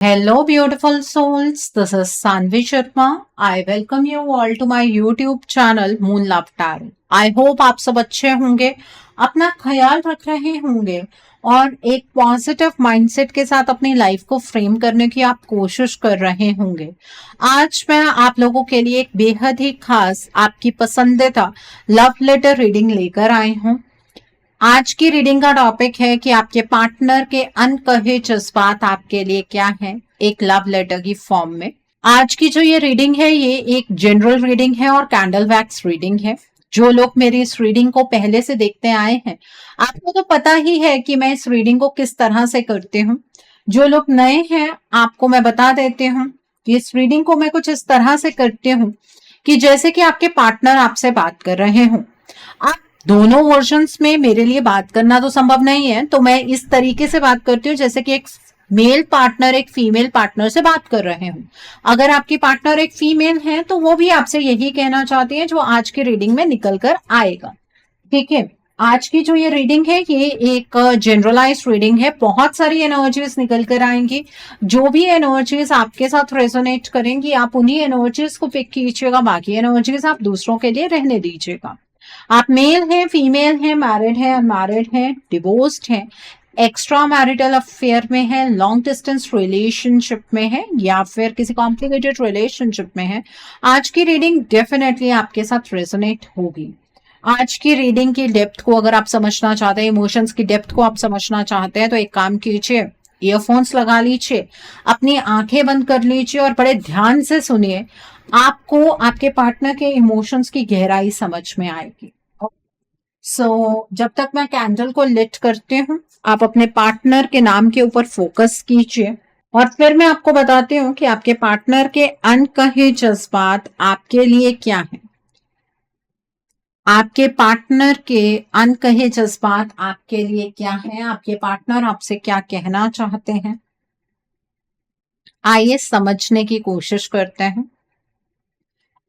Hello, beautiful souls. This is Sanvi Sharma. I welcome you all to my YouTube channel Moon Love Tarot. I hope आप सब अच्छे होंगे, अपना ख्याल रख रहे होंगे और एक पॉजिटिव माइंडसेट के साथ अपनी लाइफ को फ्रेम करने की आप कोशिश कर रहे होंगे। आज मैं आप लोगों के लिए एक बेहद ही खास आपकी पसंदीदा लव लेटर रीडिंग लेकर आई हूँ। आज की रीडिंग का टॉपिक है कि आपके पार्टनर के अनकहे जज्बात आपके लिए क्या है, एक लव लेटर की फॉर्म में। आज की जो ये रीडिंग है ये एक जनरल रीडिंग है और कैंडल वैक्स रीडिंग है। जो लोग मेरी इस रीडिंग को पहले से देखते आए हैं, आपको तो पता ही है कि मैं इस रीडिंग को किस तरह से करती हूँ। जो लोग नए हैं, आपको मैं बता देती हूँ कि इस रीडिंग को मैं कुछ इस तरह से करती हूँ कि जैसे कि आपके पार्टनर आपसे बात कर रहे हों। आप दोनों वर्जन्स में मेरे लिए बात करना तो संभव नहीं है, तो मैं इस तरीके से बात करती हूँ जैसे कि एक मेल पार्टनर एक फीमेल पार्टनर से बात कर रहे हूँ। अगर आपकी पार्टनर एक फीमेल है तो वो भी आपसे यही कहना चाहती है जो आज की रीडिंग में निकल कर आएगा। ठीक है, आज की जो ये रीडिंग है ये एक जनरलाइज रीडिंग है। बहुत सारी एनर्जीज निकल कर आएंगी। जो भी एनर्जीज आपके साथ रेजोनेट करेंगी आप उन्हीं एनर्जीज को पिक कीजिएगा, बाकी एनर्जीज आप दूसरों के लिए रहने दीजिएगा। आप मेल हैं, फीमेल हैं, मैरिड हैं, अनमैरिड हैं, डिवोर्स्ड हैं, एक्स्ट्रा मैरिटल अफेयर में है, लॉन्ग डिस्टेंस रिलेशनशिप में है या फिर किसी कॉम्प्लिकेटेड रिलेशनशिप में है, आज की रीडिंग डेफिनेटली आपके साथ रेजोनेट होगी। आज की रीडिंग की डेप्थ को अगर आप समझना चाहते हैं, इमोशंस की डेप्थ को आप समझना चाहते हैं, तो एक काम कीजिए, ईयरफोन्स लगा लीजिए, अपनी आंखें बंद कर लीजिए और बड़े ध्यान से सुनिए। आपको आपके पार्टनर के इमोशंस की गहराई समझ में आएगी। जब तक मैं कैंडल को लिट करती हूँ, आप अपने पार्टनर के नाम के ऊपर फोकस कीजिए और फिर मैं आपको बताती हूँ कि आपके पार्टनर के अनकहे जज्बात आपके लिए क्या है। आपके पार्टनर के अनकहे जज्बात आपके लिए क्या है, आपके पार्टनर आपसे क्या कहना चाहते हैं, आइए समझने की कोशिश करते हैं।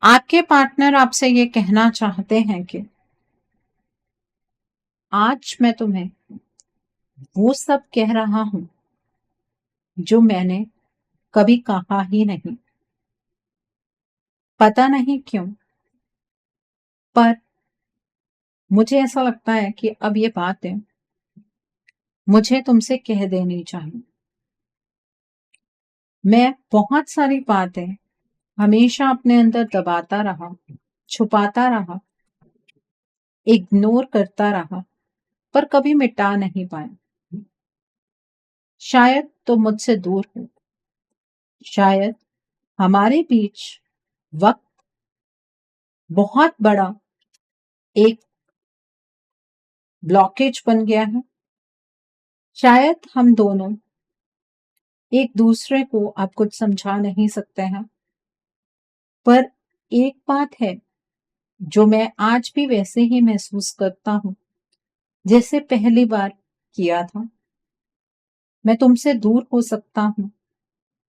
आपके पार्टनर आपसे ये कहना चाहते हैं कि आज मैं तुम्हें वो सब कह रहा हूं जो मैंने कभी कहा ही नहीं। पता नहीं क्यों, पर मुझे ऐसा लगता है कि अब ये बातें मुझे तुमसे कह देनी चाहिए। मैं बहुत सारी बातें हमेशा अपने अंदर दबाता रहा, छुपाता रहा, इग्नोर करता रहा, पर कभी मिटा नहीं पाया। शायद तुम मुझसे दूर हो, शायद हमारे बीच वक्त बहुत बड़ा एक ब्लॉकेज बन गया है। शायद हम दोनों एक दूसरे को अब कुछ समझा नहीं सकते हैं, पर एक बात है जो मैं आज भी वैसे ही महसूस करता हूं जैसे पहली बार किया था। मैं तुमसे दूर हो सकता हूं,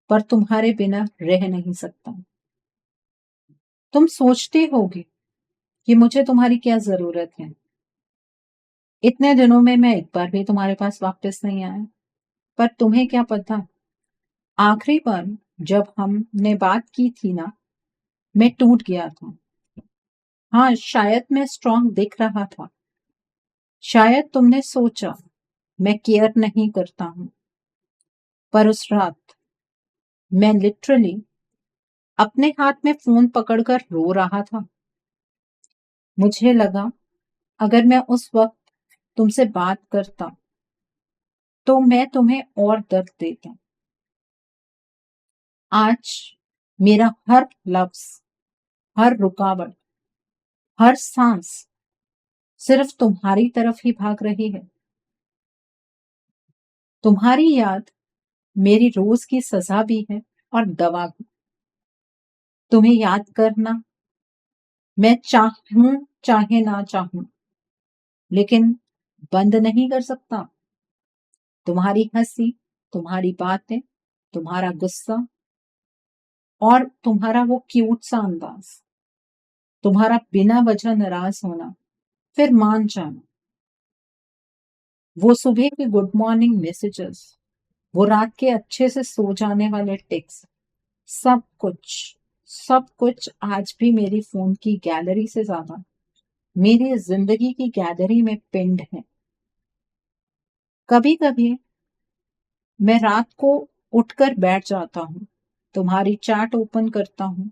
पर तुम्हारे बिना रह नहीं सकता। तुम सोचती होगी कि मुझे तुम्हारी क्या जरूरत है। इतने दिनों में मैं एक बार भी तुम्हारे पास वापस नहीं आया, पर तुम्हें क्या पता, आखिरी बार जब हमने बात की थी ना, मैं टूट गया था। हाँ, शायद मैं स्ट्रांग दिख रहा था, शायद तुमने सोचा मैं केयर नहीं करता हूं, पर उस रात मैं लिटरली अपने हाथ में फोन पकड़कर रो रहा था। मुझे लगा अगर मैं उस वक्त तुमसे बात करता तो मैं तुम्हें और दर्द देता। आज मेरा हर लफ्ज, हर रुकावट, हर सांस सिर्फ तुम्हारी तरफ ही भाग रही है। तुम्हारी याद मेरी रोज की सजा भी है और दवा भी। तुम्हें याद करना मैं चाहूं चाहे ना चाहूं, लेकिन बंद नहीं कर सकता। तुम्हारी हंसी, तुम्हारी बातें, तुम्हारा गुस्सा और तुम्हारा वो क्यूट सा अंदाज, तुम्हारा बिना वजह नाराज होना, फिर मान जाना, वो सुबह के गुड मॉर्निंग मैसेजेस, वो रात के अच्छे से सो जाने वाले टिक्स, सब कुछ, सब कुछ आज भी मेरी फोन की गैलरी से ज्यादा मेरी जिंदगी की गैलरी में पिंड है। कभी कभी मैं रात को उठकर बैठ जाता हूँ, तुम्हारी चैट ओपन करता हूँ,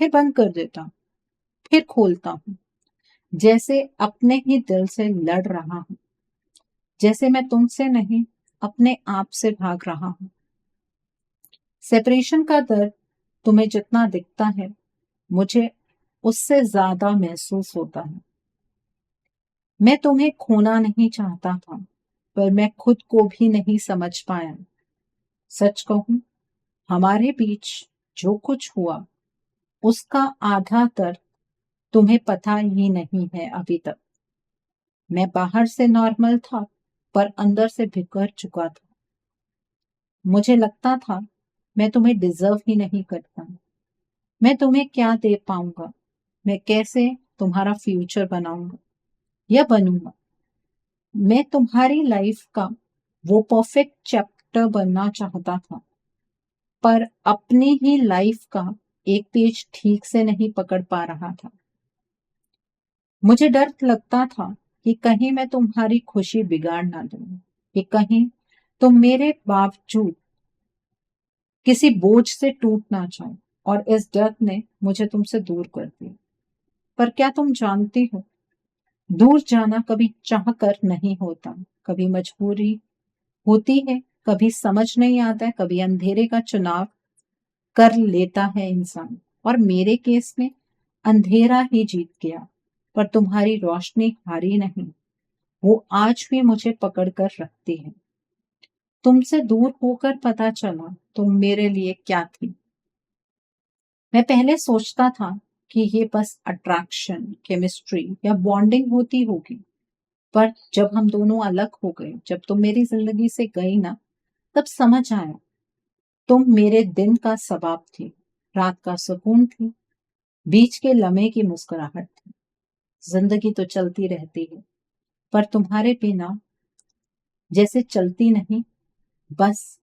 फिर बंद कर देता हूँ, फिर खोलता हूँ, जैसे अपने ही दिल से लड़ रहा हूँ, जैसे मैं तुमसे नहीं अपने आप से भाग रहा हूँ। सेपरेशन का दर्द तुम्हें जितना दिखता है, मुझे उससे ज्यादा महसूस होता है। मैं तुम्हें खोना नहीं चाहता था, पर मैं खुद को भी नहीं समझ पाया। सच कहूं, हमारे बीच जो कुछ हुआ उसका आधा दर्द तुम्हें पता ही नहीं है अभी तक। मैं बाहर से नॉर्मल था, पर अंदर से बिखर चुका था। मुझे लगता था मैं तुम्हें डिजर्व ही नहीं करता। मैं तुम्हें क्या दे पाऊंगा, मैं कैसे तुम्हारा फ्यूचर बनाऊंगा या बनूंगा। मैं तुम्हारी लाइफ का वो परफेक्ट चैप्टर बनना चाहता था, पर अपनी ही लाइफ का एक पेज ठीक से नहीं पकड़ पा रहा था। मुझे डर लगता था कि कहीं मैं तुम्हारी खुशी बिगाड़ ना दूं, कि कहीं तुम मेरे बावजूद किसी बोझ से टूट ना जाओ, और इस डर ने मुझे तुमसे दूर कर दिया। पर क्या तुम जानती हो, दूर जाना कभी चाह कर नहीं होता, कभी मजबूरी होती है, कभी समझ नहीं आता है, कभी अंधेरे का चुनाव कर लेता है इंसान। और मेरे केस में अंधेरा ही जीत गया, पर तुम्हारी रोशनी हारी नहीं। वो आज भी मुझे पकड़ कर रखती है। तुमसे दूर होकर पता चला तुम मेरे लिए क्या थी। मैं पहले सोचता था कि ये बस अट्रैक्शन, केमिस्ट्री या बॉन्डिंग होती होगी, पर जब हम दोनों अलग हो गए, जब तुम मेरी जिंदगी से गई ना, तब समझ आया तुम मेरे दिन का सबब थी, रात का सुकून थी, बीच के लम्हे की मुस्कुराहट थी। जिंदगी तो चलती रहती है, पर तुम्हारे बिना जैसे चलती नहीं, बस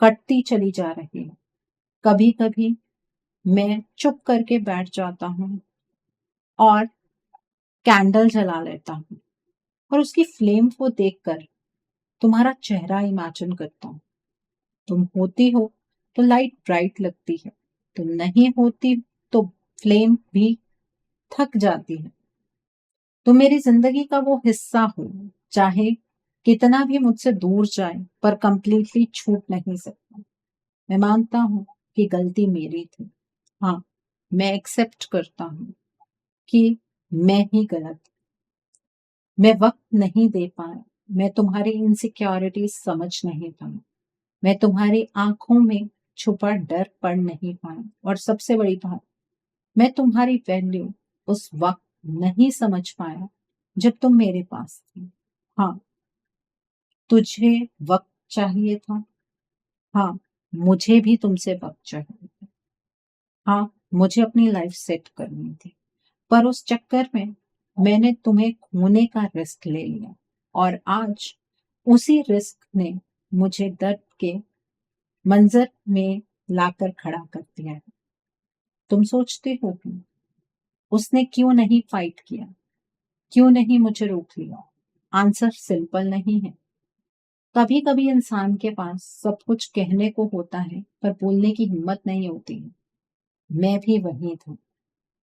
कटती चली जा रही है। कभी कभी मैं चुप करके बैठ जाता हूँ और कैंडल जला लेता हूँ, और उसकी फ्लेम को देखकर तुम्हारा चेहरा इमेजिन करता हूँ। तुम होती हो तो लाइट ब्राइट लगती है, तुम नहीं होती तो फ्लेम भी थक जाती है। तुम मेरी जिंदगी का वो हिस्सा हो, चाहे कितना भी मुझसे दूर जाए, पर कंप्लीटली छूट नहीं सकता। मैं मानता हूँ कि गलती मेरी थी। हाँ, मैं एक्सेप्ट करता हूँ कि मैं ही गलत, मैं वक्त नहीं दे पाया, मैं तुम्हारी इनसिक्योरिटी समझ नहीं पाया, मैं तुम्हारी आंखों में छुपा डर पढ़ नहीं पाया, और सबसे बड़ी बात, मैं तुम्हारी वैल्यू उस वक्त नहीं समझ पाया जब तुम मेरे पास थी। हाँ, तुझे वक्त चाहिए था। हाँ, मुझे भी तुमसे वक्त चाहिए था। हाँ, मुझे अपनी लाइफ सेट करनी थी, पर उस चक्कर में मैंने तुम्हें खोने का रिस्क ले लिया, और आज उसी रिस्क ने मुझे दर्द के मंजर में लाकर खड़ा कर दिया है। तुम सोचते हो कि उसने क्यों नहीं फाइट किया, क्यों नहीं मुझे रोक लिया? आंसर सिंपल नहीं है। कभी कभी इंसान के पास सब कुछ कहने को होता है, पर बोलने की हिम्मत नहीं होती है। मैं भी वही था,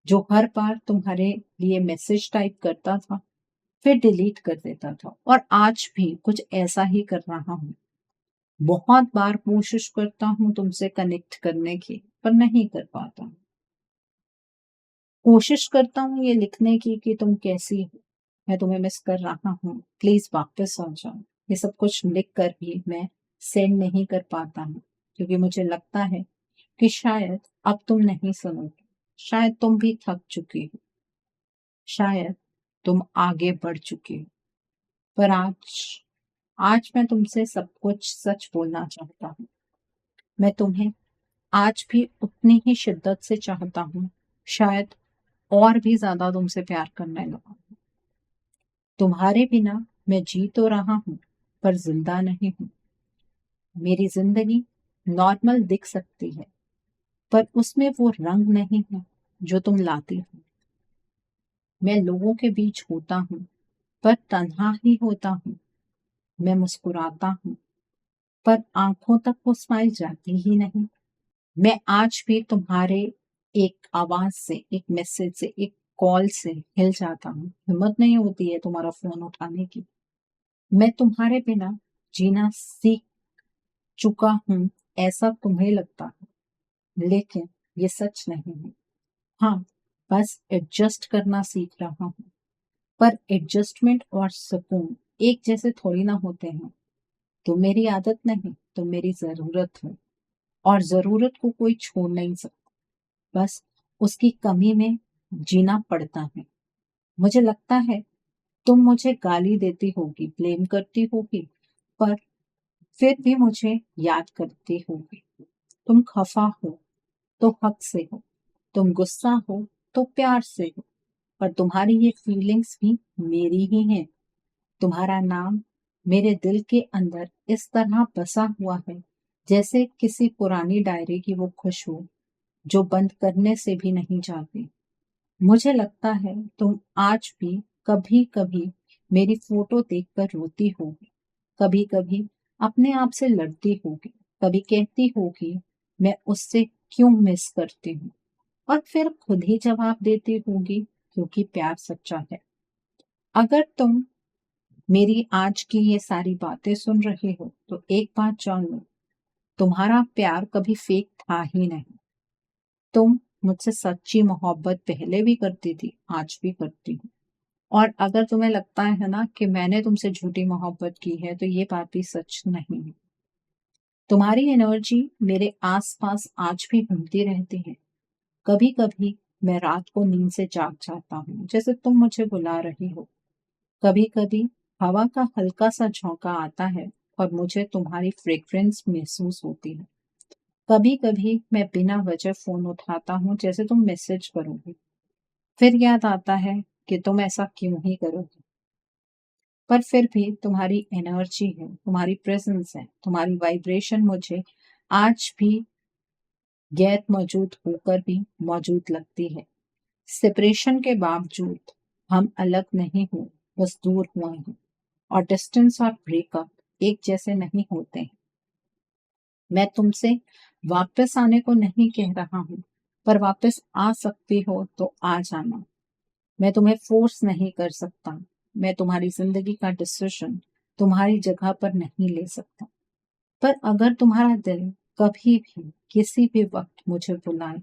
जो हर बार तुम्हारे लिए मैसेज टाइप करता था, फिर डिलीट कर देता था, और आज भी कुछ ऐसा ही कर रहा हूँ। बहुत बार कोशिश करता हूँ तुमसे कनेक्ट करने की, पर नहीं कर पाता हूँ। कोशिश करता हूँ ये लिखने की कि तुम कैसी हो, मैं तुम्हें मिस कर रहा हूँ, प्लीज वापस आ जाओ। ये सब कुछ लिख कर भी मैं सेंड नहीं कर पाता हूँ, क्योंकि मुझे लगता है कि शायद अब तुम नहीं सुनोगे, शायद तुम भी थक चुकी हो, शायद तुम आगे बढ़ चुकी हो। पर आज आज मैं तुमसे सब कुछ सच बोलना चाहता हूँ। मैं तुम्हें आज भी उतनी ही शिद्दत से चाहता हूँ, शायद और भी ज्यादा तुमसे प्यार करने लगा हूँ। तुम्हारे बिना मैं जी तो रहा हूँ, पर जिंदा नहीं हूँ। मेरी जिंदगी नॉर्मल दिख सकती है, पर उसमें वो रंग नहीं है जो तुम लाती हो। मैं लोगों के बीच होता हूँ, पर तन्हा ही होता हूँ। मैं मुस्कुराता हूँ, पर आंखों तक वो स्माइल जाती ही नहीं। मैं आज भी तुम्हारे एक आवाज से, एक मैसेज से, एक कॉल से हिल जाता हूँ। हिम्मत नहीं होती है तुम्हारा फोन उठाने की। मैं तुम्हारे बिना जीना सीख चुका हूँ, ऐसा तुम्हें लगता है, लेकिन ये सच नहीं है। हाँ, बस एडजस्ट करना सीख रहा हूँ। पर एडजस्टमेंट और सुकून एक जैसे थोड़ी ना होते हैं। तुम मेरी आदत नहीं, तुम मेरी जरूरत हो, और जरूरत को कोई छोड़ नहीं सकता। बस उसकी कमी में जीना पड़ता है। मुझे लगता है तुम मुझे गाली देती होगी, ब्लेम करती होगी, पर फिर भी मुझे याद करती होगी। तुम खफा हो तो हक से हो, तुम गुस्सा हो तो प्यार से हो, पर तुम्हारी ये फीलिंग्स भी मेरी ही हैं। तुम्हारा नाम मेरे दिल के अंदर इस तरह बसा हुआ है, जैसे किसी पुरानी डायरी की वो खुशबू जो बंद करने से भी नहीं जाती। मुझे लगता है तुम आज भी कभी कभी मेरी फोटो देखकर रोती होगी, कभी कभी अपने आप से लड़ती होगी, कभी कहती होगी मैं उससे क्यों मिस करती हूँ, और फिर खुद ही जवाब देती होगी क्योंकि प्यार सच्चा है। अगर तुम मेरी आज की ये सारी बातें सुन रहे हो तो एक बात जान लो, तुम्हारा प्यार कभी फेक था ही नहीं। तुम मुझसे सच्ची मोहब्बत पहले भी करती थी, आज भी करती हूँ। और अगर तुम्हें लगता है ना कि मैंने तुमसे झूठी मोहब्बत की है, तो ये बात भी सच नहीं है। तुम्हारी एनर्जी मेरे आसपास आज भी घूमती रहती है। कभी कभी मैं रात को नींद से जाग जाता हूँ, जैसे तुम मुझे बुला रही हो। कभी कभी हवा का हल्का सा झोंका आता है और मुझे तुम्हारी फ्रेग्रेंस महसूस होती है। कभी कभी मैं बिना वजह फोन उठाता हूँ, जैसे तुम मैसेज करोगी। फिर याद आता है कि तुम ऐसा क्यों ही करोगे। पर फिर भी तुम्हारी एनर्जी है, तुम्हारी प्रेजेंस है, तुम्हारी वाइब्रेशन मुझे आज भी गैर मौजूद होकर भी मौजूद लगती है। सेपरेशन के बावजूद हम अलग नहीं हुए, बस दूर हुए हैं। और डिस्टेंस और ब्रेकअप एक जैसे नहीं होते हैं। मैं तुमसे वापस आने को नहीं कह रहा हूँ, पर वापस आ सकती हो तो आ जाना। मैं तुम्हें फोर्स नहीं कर सकता। मैं तुम्हारी जिंदगी का डिसीजन तुम्हारी जगह पर नहीं ले सकता। पर अगर तुम्हारा दिल कभी भी किसी भी वक्त मुझे बुलाए,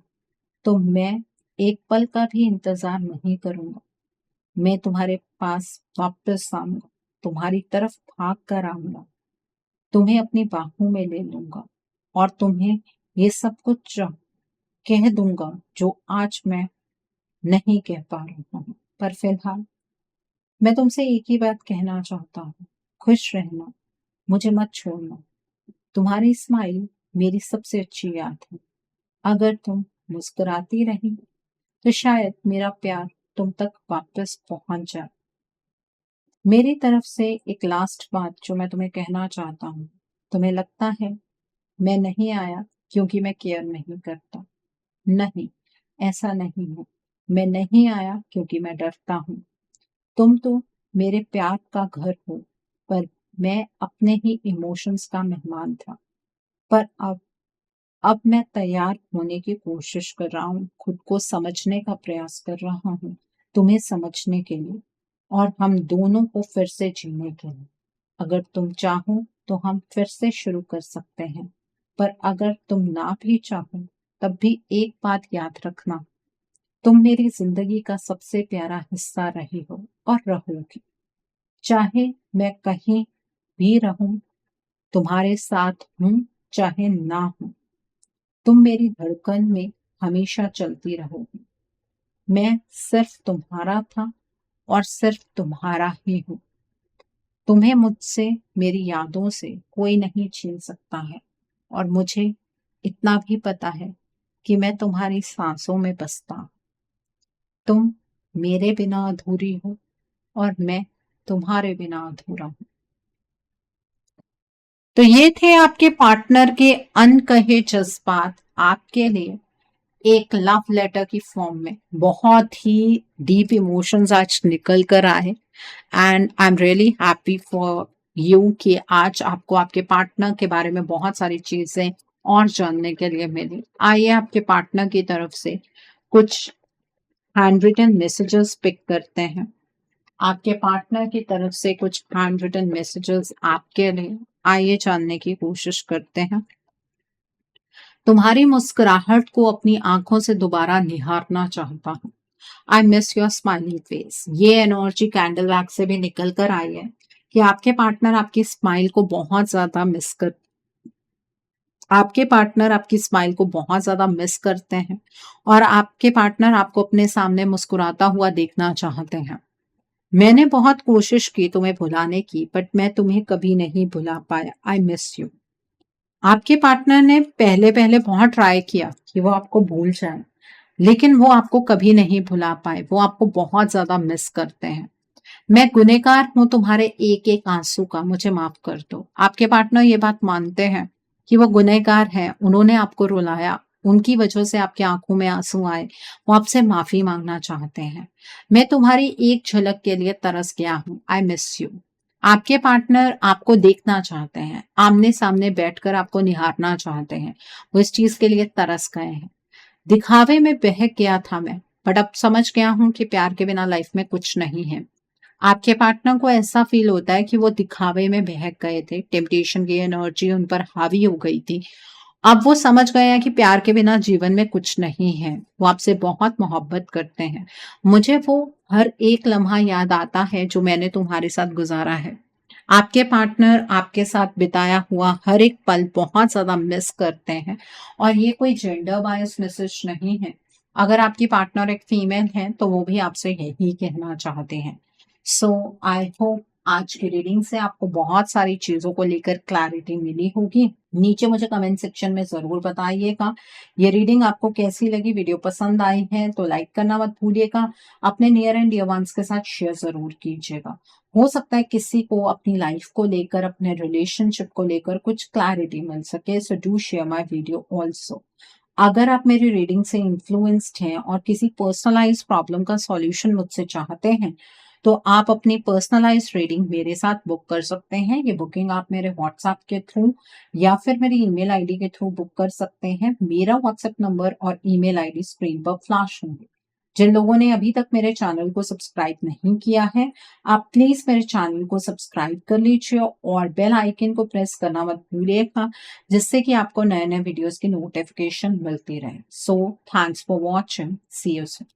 तो मैं एक पल का भी इंतजार नहीं करूंगा। मैं तुम्हारे पास वापस आऊंगा, तुम्हारी तरफ भाग कर आऊंगा, तुम्हें अपनी बाहों में ले लूंगा, और तुम्हें ये सब कुछ कह दूंगा जो आज मैं नहीं कह पा रहा हूँ। पर फिलहाल मैं तुमसे एक ही बात कहना चाहता हूँ, खुश रहना, मुझे मत छोड़ना। तुम्हारी स्माइल मेरी सबसे अच्छी याद है। अगर तुम मुस्कुराती रही तो शायद मेरा प्यार तुम तक वापस पहुंच जाए। मेरी तरफ से एक लास्ट बात जो मैं तुम्हें कहना चाहता हूँ। तुम्हें लगता है मैं नहीं आया क्योंकि मैं केयर नहीं करता। नहीं, ऐसा नहीं है। मैं नहीं आया क्योंकि मैं डरता हूँ। तुम तो मेरे प्यार का घर हो, पर मैं अपने ही इमोशंस का मेहमान था। पर अब मैं तैयार होने की कोशिश कर रहा हूँ, खुद को समझने का प्रयास कर रहा हूँ, तुम्हें समझने के लिए, और हम दोनों को फिर से जीने के लिए। अगर तुम चाहो तो हम फिर से शुरू कर सकते हैं, पर अगर तुम ना भी चाहो तब भी एक बात याद रखना, तुम मेरी जिंदगी का सबसे प्यारा हिस्सा रही हो और रहोगी। चाहे मैं कहीं भी रहूं, तुम्हारे साथ हूं, चाहे ना हूं, तुम मेरी धड़कन में हमेशा चलती रहोगी। मैं सिर्फ तुम्हारा था और सिर्फ तुम्हारा ही हूँ। तुम्हें मुझसे, मेरी यादों से कोई नहीं छीन सकता है, और मुझे इतना भी पता है कि मैं तुम्हारी सांसों में बसता हूँ। तुम मेरे बिना अधूरी हो और मैं तुम्हारे बिना अधूरा हूँ। तो ये थे आपके पार्टनर के अनकहे जज्बात आपके लिए एक लव लेटर की फॉर्म में। बहुत ही डीप इमोशंस आज निकल कर आए and I am really happy for you कि आज आपको आपके पार्टनर के बारे में बहुत सारी चीजें और जानने के लिए मिली। आइए आपके पार्टनर की तरफ से कुछ हैंड रिटन मैसेजेस पिक करते हैं। आपके पार्टनर की तरफ से कुछ हैंड रिटन मैसेजेस आपके लिए, आइए जानने की कोशिश करते हैं। तुम्हारी मुस्कुराहट को अपनी आंखों से दोबारा निहारना चाहता हूँ। I miss your smiling face. ये एनर्जी कैंडल वैक से भी निकल कर आई है कि आपके पार्टनर आपकी स्माइल को बहुत ज्यादा मिस कर आपके पार्टनर आपकी स्माइल को बहुत ज्यादा मिस करते हैं और आपके पार्टनर आपको अपने सामने मुस्कुराता हुआ देखना चाहते हैं। मैंने बहुत कोशिश की तुम्हें भुलाने की, बट मैं तुम्हें कभी नहीं भुला पाया। I miss you. आपके पार्टनर ने पहले पहले बहुत ट्राई किया कि वो आपको भूल जाए, लेकिन वो आपको कभी नहीं भुला पाए। वो आपको बहुत ज्यादा मिस करते हैं। मैं गुनहगार हूं तुम्हारे एक एक आंसू का, मुझे माफ कर दो। आपके पार्टनर ये बात मानते हैं कि वो गुनहगार हैं, उन्होंने आपको रुलाया, उनकी वजह से आपकी आंखों में आंसू आए। वो आपसे माफी मांगना चाहते हैं। मैं तुम्हारी एक झलक के लिए तरस गया हूं। I miss you. आपके पार्टनर आपको देखना चाहते हैं, आमने सामने बैठकर आपको निहारना चाहते हैं। वो इस चीज के लिए तरस गए हैं। दिखावे में बहक गया था मैं, बट अब समझ गया हूं कि प्यार के बिना लाइफ में कुछ नहीं है। आपके पार्टनर को ऐसा फील होता है कि वो दिखावे में बहक गए थे, टेम्पटेशन की एनर्जी उन पर हावी हो गई थी। अब वो समझ गए हैं कि प्यार के बिना जीवन में कुछ नहीं है। वो आपसे बहुत मोहब्बत करते हैं। मुझे वो हर एक लम्हा याद आता है जो मैंने तुम्हारे साथ गुजारा है। आपके पार्टनर आपके साथ बिताया हुआ हर एक पल बहुत ज्यादा मिस करते हैं। और ये कोई जेंडर बायस मैसेज नहीं है। अगर आपकी पार्टनर एक फीमेल है तो वो भी आपसे यही कहना चाहते हैं। सो आई होप आज की रीडिंग से आपको बहुत सारी चीजों को लेकर क्लैरिटी मिली होगी। नीचे मुझे कमेंट सेक्शन में जरूर बताइएगा ये रीडिंग आपको कैसी लगी। वीडियो पसंद आई है तो लाइक करना मत भूलिएगा। अपने नियर एंड डियर वंस के साथ शेयर जरूर कीजिएगा। हो सकता है किसी को अपनी लाइफ को लेकर, अपने रिलेशनशिप को लेकर कुछ क्लैरिटी मिल सके। So do share my video also. अगर आप मेरी रीडिंग से इन्फ्लुएंस्ड हैं और किसी पर्सनलाइज प्रॉब्लम का सॉल्यूशन मुझसे चाहते हैं तो आप अपनी पर्सनलाइज रीडिंग मेरे साथ बुक कर सकते हैं। ये बुकिंग आप मेरे व्हाट्सएप के थ्रू या फिर मेरी ईमेल आईडी के थ्रू बुक कर सकते हैं। मेरा व्हाट्सएप नंबर और ईमेल आईडी स्क्रीन पर फ्लैश होंगे। जिन लोगों ने अभी तक मेरे चैनल को सब्सक्राइब नहीं किया है, आप प्लीज मेरे चैनल को सब्सक्राइब कर लीजिए और बेल आइकन को प्रेस करना मत भूलिएगा, जिससे कि आपको नए नए वीडियोस की नोटिफिकेशन मिलती रहे। So thanks for watching. See you soon.